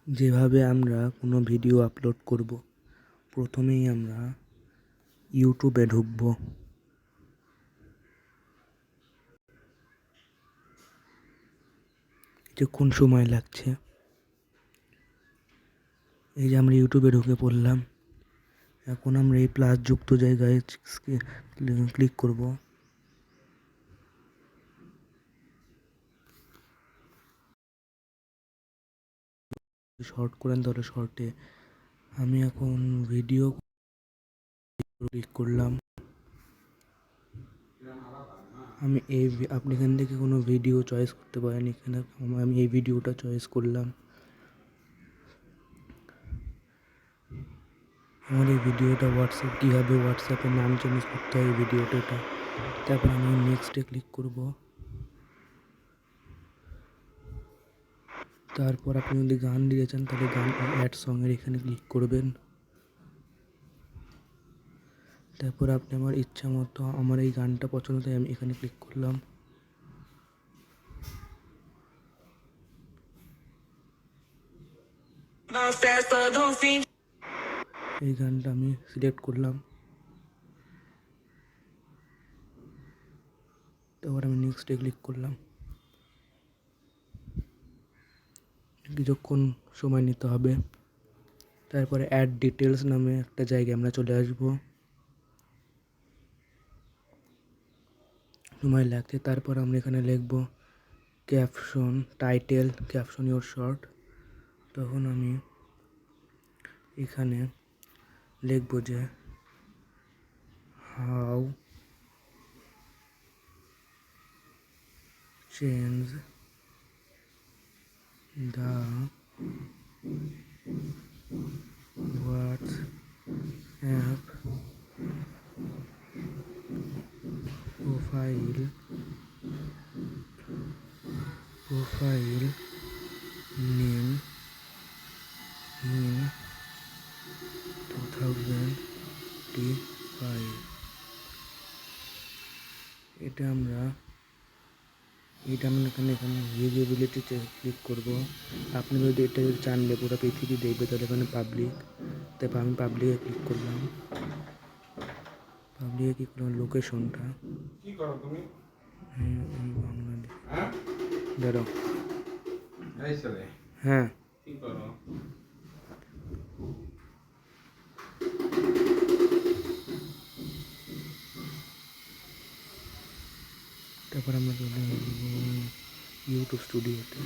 যেভাবে আমরা কোনো ভিডিও আপলোড করব, প্রথমেই আমরা ইউটিউবে ঢুকব। কিছুক্ষণ সময় লাগছে। এই যে আমরা ইউটিউবে ঢুকে পড়লাম। এখন আমরা এই প্লাস যুক্ত জায়গায় ক্লিক করব। শর্ট করেন তাহলে শর্টে আমি এখন ভিডিও ক্লিক করলাম। আমি আপনি এখান থেকে কোনো ভিডিও চয়েস করতে পারেন। এখানে আমি এই ভিডিওটা চয়েস করলাম। আমার এই ভিডিওটা কীভাবে হোয়াটসঅ্যাপের নাম চেঞ্জ করতে হয় এই ভিডিওটা। তারপর আমি নেক্সটে ক্লিক করব। তারপর আপনি যদি গান দিতে চান তাহলে গান অ্যাড সঙের এখানে ক্লিক করবেন। তারপর আপনি আমার ইচ্ছা মতো আমার এই গানটা পছন্দ তাই আমি এখানে ক্লিক করলাম। এই গানটা আমি সিলেক্ট করলাম। তারপর আমি নেক্সটে ক্লিক করলাম। কিছুক্ষণ সময় নিতে হবে। তারপরে অ্যাড ডিটেলস নামে একটা জায়গায় আমরা চলে আসব। সময় লাগছে। তারপর আমরা এখানে লিখব caption, title, caption your short. তখন আমি এখানে লিখব যে how change the WhatsApp profile name in 2025। এটা আমরা এখানে ভিজিবিলিটিতে ক্লিক করব। আপনি যদি এটা চান যে পুরো পৃথিবী দেখবে তাহলে এখানে পাবলিক। তারপর আমি পাবলিকে ক্লিক করলাম। পাবলিকে ক্লিক করলাম। লোকেশনটা কি করো তুমি? বাংলাদেশ। দাঁড়াও। এই ছেলে হ্যাঁ, কি করো? তারপর আমরা চলে আসবো ইউটিউব স্টুডিওতে।